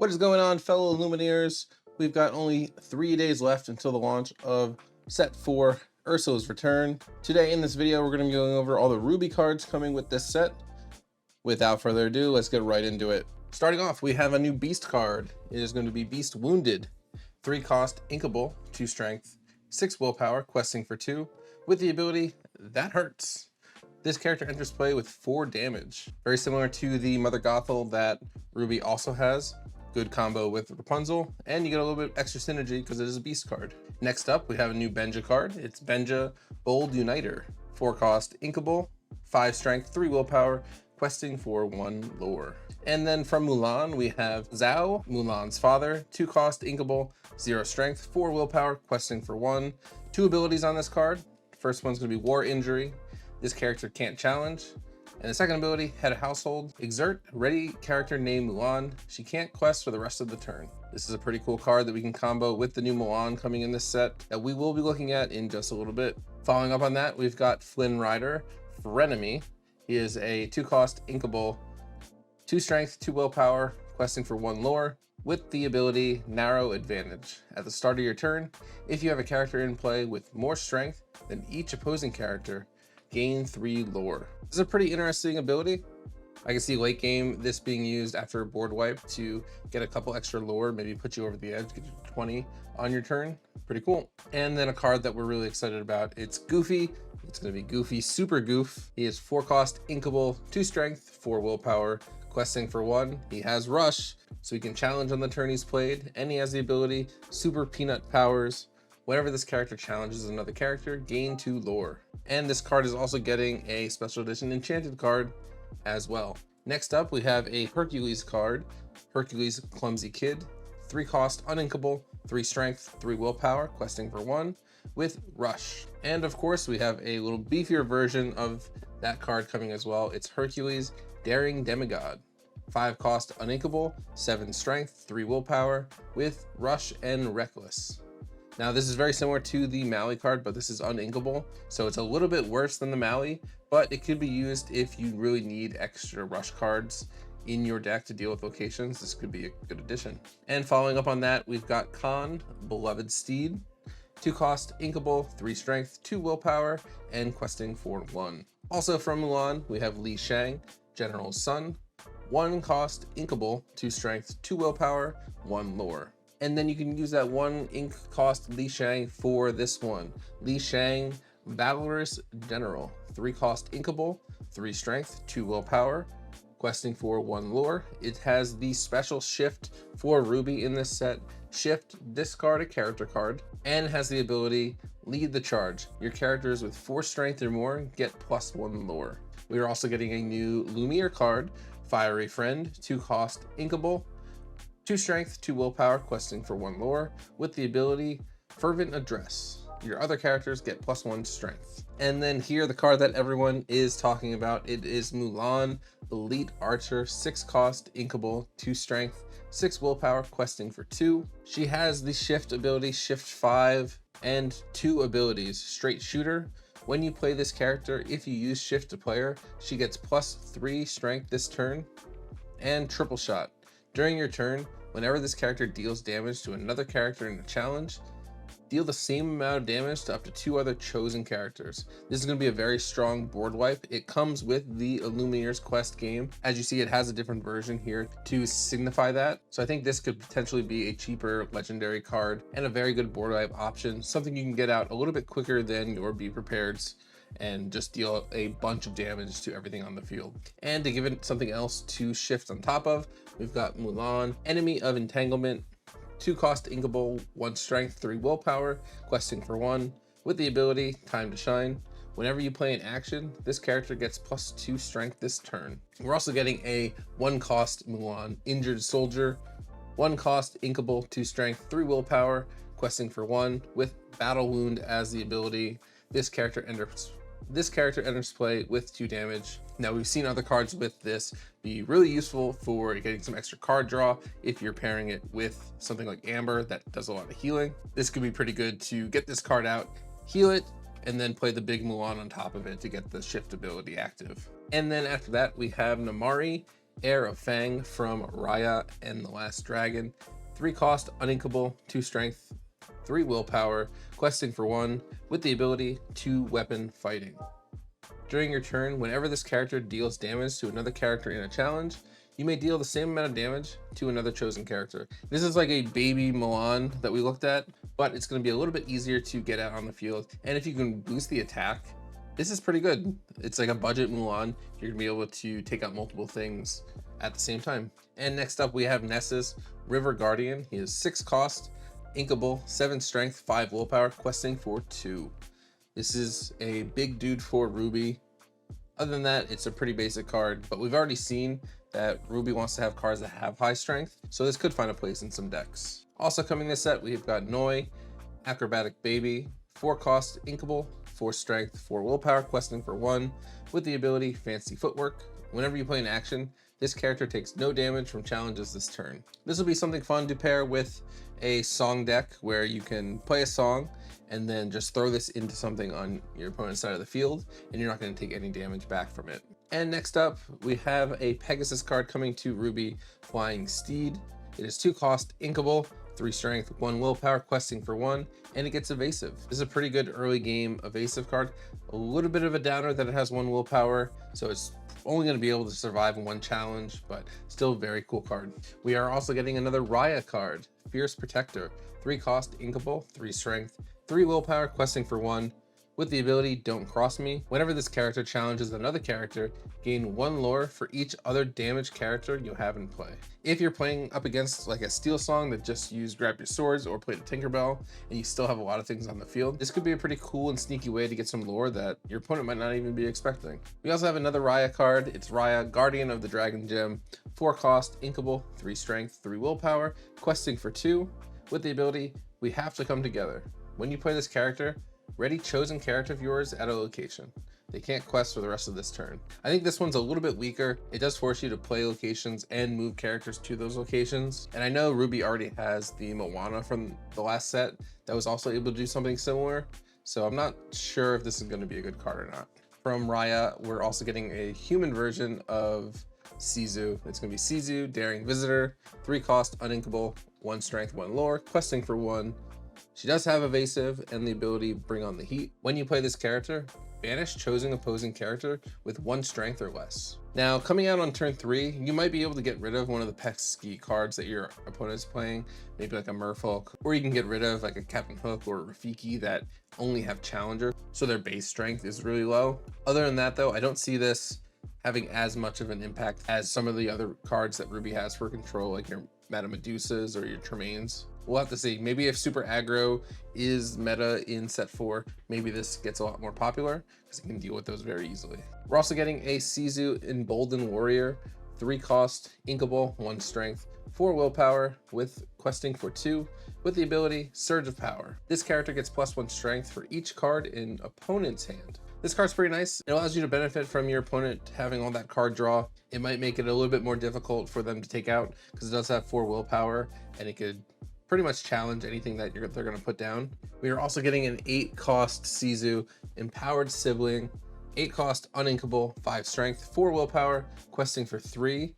What is going on, fellow Lumineers? We've got only 3 days left until the launch of Set 4, Ursula's Return. Today in this video, we're going to be going over all the Ruby cards coming with this set. Without further ado, let's get right into it. Starting off, we have a new Beast card. It is going to be Beast Wounded. 3 cost, inkable, 2 strength, 6 willpower, questing for 2, with the ability, That Hurts. This character enters play with 4 damage. Very similar to the Mother Gothel that Ruby also has. Good combo with Rapunzel, and you get a little bit extra synergy because it is a Beast card. Next up, we have a new Benja card. It's Benja Bold Uniter. 4 cost, inkable, 5 strength, 3 willpower, questing for 1 lore. And then from Mulan, we have Zhao, Mulan's father. 2 cost, inkable, 0 strength, 4 willpower, questing for 1. 2 abilities on this card. First one's going to be War Injury. This character can't challenge. And the second ability, Head of Household. Exert, ready character named Mulan. She can't quest for the rest of the turn. This is a pretty cool card that we can combo with the new Mulan coming in this set that we will be looking at in just a little bit. Following up on that, we've got Flynn Rider, Frenemy. He is a 2 cost, inkable, 2 strength, 2 willpower, questing for 1 lore, with the ability Narrow Advantage. At the start of your turn, if you have a character in play with more strength than each opposing character, gain 3 lore. This is a pretty interesting ability. I can see late game this being used after a board wipe to get a couple extra lore, maybe put you over the edge, get you to 20 on your turn. Pretty cool. And then a card that we're really excited about, it's Goofy. It's going to be Goofy Super Goof. He is 4 cost, inkable, 2 strength, 4 willpower, questing for 1. He has Rush, so he can challenge on the turn he's played, and he has the ability Super Peanut Powers. Whenever this character challenges another character, gain 2 lore. And this card is also getting a special edition enchanted card as well. Next up, we have a Hercules card, Hercules Clumsy Kid. 3 cost, uninkable, 3 strength, 3 willpower, questing for 1, with Rush. And of course, we have a little beefier version of that card coming as well. It's Hercules Daring Demigod. 5 cost, uninkable, 7 strength, 3 willpower, with Rush and Reckless. Now this is very similar to the Mally card, but this is uninkable, so it's a little bit worse than the Mally, but it could be used if you really need extra rush cards in your deck to deal with locations. This could be a good addition. And following up on that, we've got Khan, Beloved Steed. 2 cost, inkable, 3 strength, 2 willpower, and questing for 1. Also from Mulan, we have Li Shang, General's Son. 1 cost, inkable, 2 strength, 2 willpower, 1 lore. And then you can use that 1 ink cost Li Shang for this one. Li Shang, Valorous General. 3 cost, inkable, 3 strength, 2 willpower, questing for 1 lore. It has the special shift for Ruby in this set. Shift, discard a character card, and has the ability Lead the Charge. Your characters with 4 strength or more get +1 lore. We are also getting a new Lumiere card, Fiery Friend. 2 cost, inkable, 2 strength, 2 willpower, questing for 1 lore, with the ability Fervent Address. Your other characters get +1 strength. And then here, the card that everyone is talking about, it is Mulan, Elite Archer. 6 cost, inkable, 2 strength, 6 willpower, questing for 2. She has the shift ability, Shift 5, and 2 abilities, Straight Shooter. When you play this character, if you use Shift to player, she gets +3 strength this turn, and Triple Shot. During your turn, whenever this character deals damage to another character in a challenge, deal the same amount of damage to up to 2 other chosen characters. This is going to be a very strong board wipe. It comes with the Illumineers Quest game. As you see, it has a different version here to signify that. So I think this could potentially be a cheaper legendary card and a very good board wipe option. Something you can get out a little bit quicker than your Be Prepareds and just deal a bunch of damage to everything on the field. And to give it something else to shift on top of, we've got Mulan, Enemy of Entanglement. 2 cost, inkable, 1 strength, 3 willpower, questing for 1, with the ability Time to Shine. Whenever you play an action, this character gets +2 strength this turn. We're also getting a 1 cost Mulan, Injured Soldier. 1 cost, inkable, 2 strength, 3 willpower, questing for 1, with Battle Wound as the ability. This character enters play with 2 damage. Now, we've seen other cards with this be really useful for getting some extra card draw if you're pairing it with something like Amber that does a lot of healing. This could be pretty good to get this card out, heal it, and then play the big Mulan on top of it to get the shift ability active. And then after that, we have Namari, Heir of Fang from Raya and the Last Dragon. 3 cost, uninkable, 2 strength, 3 willpower, questing for 1, with the ability 2 weapon fighting. During your turn, whenever this character deals damage to another character in a challenge, you may deal the same amount of damage to another chosen character. This is like a baby Milan that we looked at, but it's going to be a little bit easier to get out on the field. And if you can boost the attack, this is pretty good. It's like a budget Mulan. You're gonna be able to take out multiple things at the same time. And next up we have Nessus, River Guardian. He is 6 cost, inkable, 7 strength, 5 willpower, questing for 2. This is a big dude for Ruby. Other than that, it's a pretty basic card, but we've already seen that Ruby wants to have cards that have high strength, so this could find a place in some decks. Also coming this set, we've got Noi, Acrobatic Baby, 4 cost, inkable, 4 strength, 4 willpower, questing for 1, with the ability Fancy Footwork. Whenever you play an action, this character takes no damage from challenges this turn. This will be something fun to pair with a song deck where you can play a song and then just throw this into something on your opponent's side of the field, and you're not going to take any damage back from it. And next up, we have a Pegasus card coming to Ruby, Flying Steed. It is 2 cost, inkable, 3 strength, 1 willpower, questing for 1, and it gets evasive. This is a pretty good early game evasive card. A little bit of a downer that it has 1 willpower, so it's only going to be able to survive 1 challenge, but still a very cool card. We are also getting another Raya card, Fierce Protector, 3 cost, inkable, 3 strength, 3 willpower, questing for 1, with the ability Don't Cross Me. Whenever this character challenges another character, gain 1 lore for each other damaged character you have in play. If you're playing up against like a Steel Song that just used Grab Your Swords or played a Tinkerbell and you still have a lot of things on the field, this could be a pretty cool and sneaky way to get some lore that your opponent might not even be expecting. We also have another Raya card. It's Raya, Guardian of the Dragon Gem, 4 cost, inkable, 3 strength, 3 willpower, questing for 2, with the ability We Have to Come Together. When you play this character, ready chosen character of yours at a location. They can't quest for the rest of this turn. I think this one's a little bit weaker. It does force you to play locations and move characters to those locations. And I know Ruby already has the Moana from the last set that was also able to do something similar. So I'm not sure if this is going to be a good card or not. From Raya, we're also getting a human version of Sizu. It's going to be Sizu, Daring Visitor, 3 cost, uninkable, 1 strength, 1 lore, questing for 1. She does have evasive and the ability Bring on the Heat. When you play this character, banish chosen opposing character with 1 strength or less. Now, coming out on turn 3, you might be able to get rid of one of the pesky cards that your opponent is playing, maybe like a Merfolk, or you can get rid of like a Captain Hook or a Rafiki that only have Challenger, so their base strength is really low. Other than that though, I don't see this having as much of an impact as some of the other cards that Ruby has for control, like your Madame Medusas or your Tremaines. We'll have to see. Maybe if super aggro is meta in set 4, maybe this gets a lot more popular because you can deal with those very easily. We're also getting a Sizu Emboldened Warrior, 3 cost, inkable, 1 strength, 4 willpower, with questing for 2, with the ability Surge of Power. This character gets +1 strength for each card in opponent's hand. This card's pretty nice. It allows you to benefit from your opponent having all that card draw. It might make it a little bit more difficult for them to take out because it does have 4 willpower and it could pretty much challenge anything that they're going to put down. We are also getting an 8 cost Sizu Empowered Sibling, 8 cost, uninkable, 5 strength, 4 willpower, questing for 3.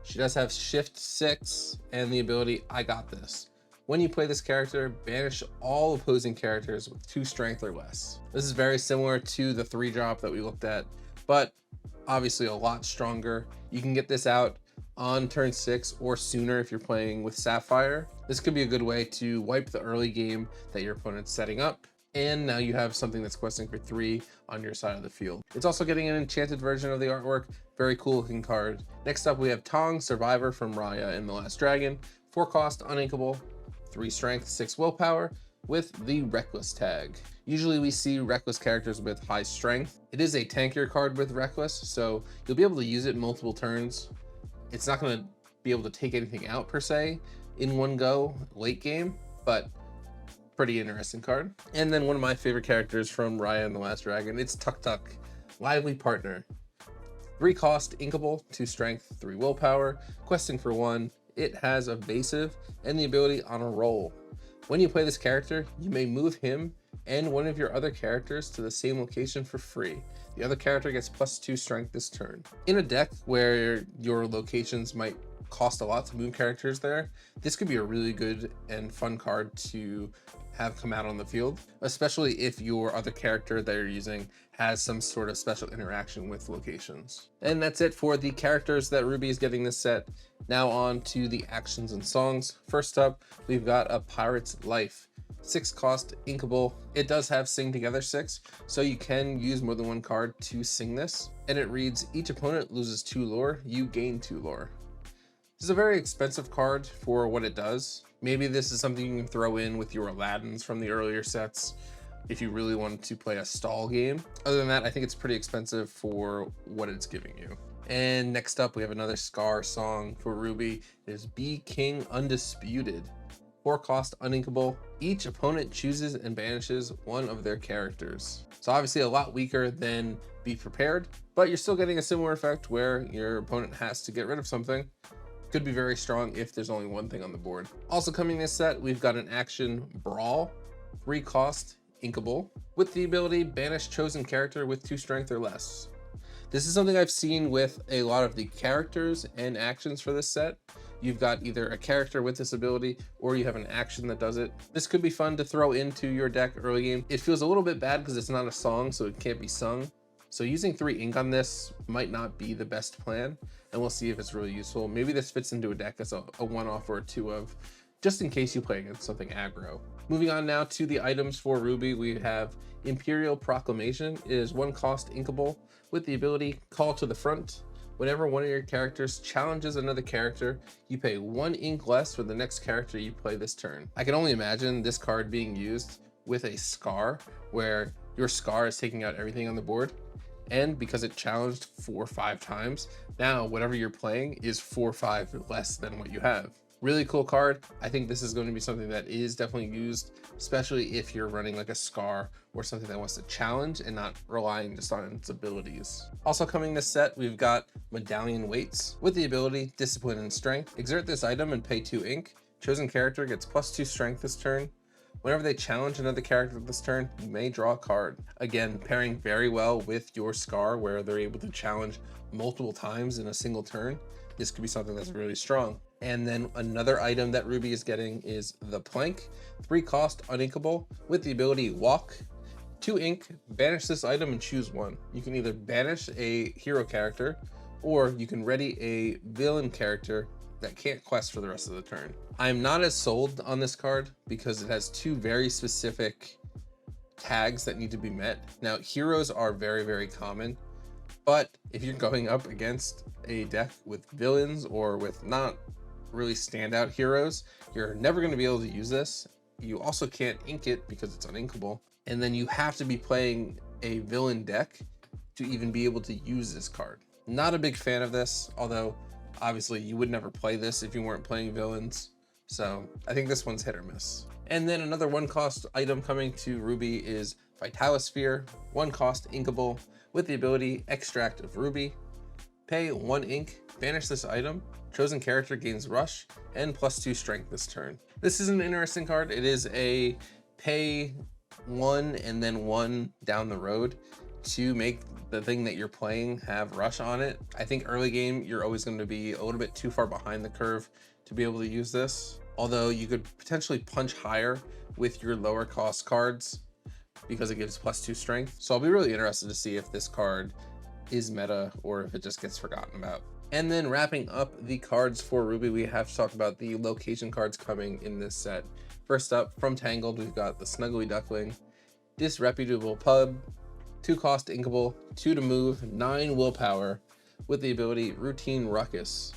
She does have Shift 6 and the ability I Got This. When you play this character, banish all opposing characters with 2 strength or less. This is very similar to the 3-drop that we looked at, but obviously a lot stronger. You can get this out on turn 6 or sooner if you're playing with Sapphire. This could be a good way to wipe the early game that your opponent's setting up, and now you have something that's questing for 3 on your side of the field. It's also getting an enchanted version of the artwork. Very cool looking card. Next up we have Tong, Survivor from Raya and the Last Dragon, 4 cost, uninkable, 3 strength, 6 willpower, with the Reckless tag. Usually we see Reckless characters with high strength. It is a tankier card with Reckless, so you'll be able to use it multiple turns. It's not going to be able to take anything out per se in one go late game, but pretty interesting card. And then one of my favorite characters from Raya and the Last Dragon, it's Tuk Tuk, Lively Partner. 3 cost, inkable, 2 strength, 3 willpower, questing for 1. It has evasive and the ability On a Roll. When you play this character, you may move him and one of your other characters to the same location for free. The other character gets +2 strength this turn. In a deck where your locations might cost a lot to move characters there, this could be a really good and fun card to have come out on the field, especially if your other character that you're using has some sort of special interaction with locations. And that's it for the characters that Ruby is getting this set. Now on to the actions and songs. First up, we've got A Pirate's Life. 6 cost, inkable. It does have sing together 6, so you can use more than one card to sing this. And it reads, each opponent loses 2 lore, you gain 2 lore. This is a very expensive card for what it does. Maybe this is something you can throw in with your Aladdins from the earlier sets if you really wanted to play a stall game. Other than that, I think it's pretty expensive for what it's giving you. And next up, we have another Scar song for Ruby. It is Be King Undisputed. 4 cost, uninkable. Each opponent chooses and banishes one of their characters. So obviously a lot weaker than Be Prepared, but you're still getting a similar effect where your opponent has to get rid of something. Could be very strong if there's only one thing on the board. Also coming this set, we've got an action Brawl, 3 cost, inkable, with the ability banish chosen character with 2 strength or less. This is something I've seen with a lot of the characters and actions for this set. You've got either a character with this ability or you have an action that does it. This could be fun to throw into your deck early game. It feels a little bit bad because it's not a song, so it can't be sung. So using 3 ink on this might not be the best plan, and we'll see if it's really useful. Maybe this fits into a deck as a one-off or a 2 of, just in case you play against something aggro. Moving on now to the items for Ruby, we have Imperial Proclamation. It is 1 cost, inkable, with the ability Call to the Front. Whenever one of your characters challenges another character, you pay 1 ink less for the next character you play this turn. I can only imagine this card being used with a Scar, where your Scar is taking out everything on the board. And because it challenged 4 or 5 times, now whatever you're playing is 4 or 5 less than what you have. Really cool card. I think this is going to be something that is definitely used, especially if you're running like a Scar or something that wants to challenge and not relying just on its abilities. Also coming this set, we've got Medallion Weights with the ability Discipline and Strength. Exert this item and pay 2 ink. Chosen character gets +2 strength this turn. Whenever they challenge another character this turn, you may draw a card. Again, pairing very well with your Scar, where they're able to challenge multiple times in a single turn. This could be something that's really strong. And then another item that Ruby is getting is the Plank. 3 cost, uninkable, with the ability Walk. 2 ink, banish this item and choose one. You can either banish a hero character, or you can ready a villain character that can't quest for the rest of the turn. I'm not as sold on this card because it has 2 very specific tags that need to be met. Now, heroes are very, very common, but if you're going up against a deck with villains or with not really standout heroes, you're never going to be able to use this. You also can't ink it because it's uninkable, and then you have to be playing a villain deck to even be able to use this card. Not a big fan of this, although obviously you would never play this if you weren't playing villains. So I think this one's hit or miss. And then another 1 cost item coming to Ruby is Vitalosphere. 1 cost, inkable, with the ability Extract of Ruby. Pay 1 ink, banish this item. Chosen character gains Rush and +2 strength this turn. This is an interesting card. It is a pay 1 and then 1 down the road to make the thing that you're playing have Rush on it. I think early game, you're always going to be a little bit too far behind the curve to be able to use this. Although you could potentially punch higher with your lower cost cards because it gives +2 strength. So I'll be really interested to see if this card is meta or if it just gets forgotten about. And then wrapping up the cards for Ruby, we have to talk about the location cards coming in this set. First up, from Tangled, we've got the Snuggly Duckling, Disreputable Pub, 2 cost, inkable, 2 to move, 9 willpower, with the ability Routine Ruckus.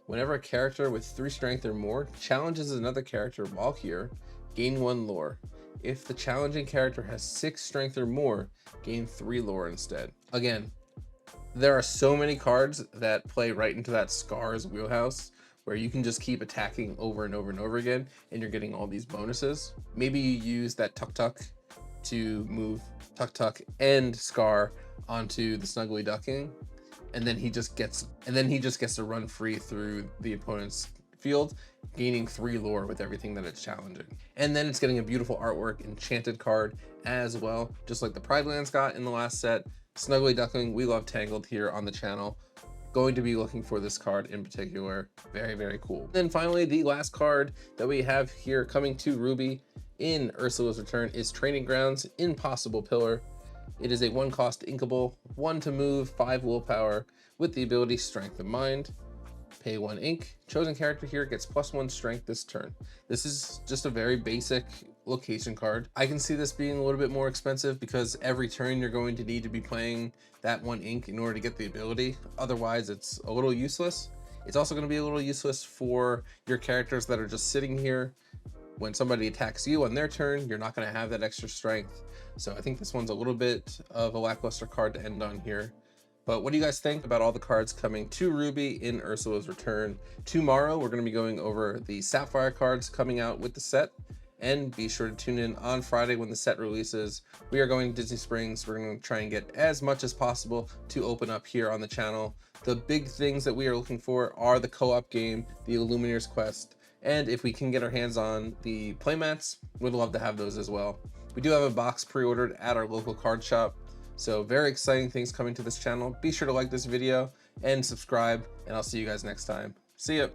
Whenever a character with 3 strength or more challenges another character while here, gain 1 lore. If the challenging character has 6 strength or more, gain 3 lore instead. Again, there are so many cards that play right into that Scar's wheelhouse, where you can just keep attacking over and over and over again, and you're getting all these bonuses. Maybe you use that Tuk Tuk to move Tuk Tuk and Scar onto the Snuggly Duckling, and then he just gets to run free through the opponent's field, gaining 3 lore with everything that it's challenging. And then it's getting a beautiful artwork enchanted card as well, just like the Pride Lands got in the last set. Snuggly Duckling, we love Tangled here on the channel. Going to be looking for this card in particular. Very, very cool. Then finally, the last card that we have here coming to Ruby in Ursula's Return is Training Grounds Impossible Pillar. It is a 1-cost inkable, 1 to move, 5 willpower, with the ability Strength of Mind. Pay 1 ink. Chosen character here gets +1 strength this turn. This is just a very basic location card. I can see this being a little bit more expensive because every turn you're going to need to be playing that 1 ink in order to get the ability. Otherwise, it's a little useless. It's also going to be a little useless for your characters that are just sitting here. When somebody attacks you on their turn, you're not going to have that extra strength. So I think this one's a little bit of a lackluster card to end on here. But what do you guys think about all the cards coming to Ruby in Ursula's Return? Tomorrow, we're going to be going over the Sapphire cards coming out with the set. And be sure to tune in on Friday when the set releases. We are going to Disney Springs. We're going to try and get as much as possible to open up here on the channel. The big things that we are looking for are the co-op game, the Illumineers Quest, and if we can get our hands on the playmats, we'd love to have those as well. We do have a box pre-ordered at our local card shop. So very exciting things coming to this channel. Be sure to like this video and subscribe, and I'll see you guys next time. See ya.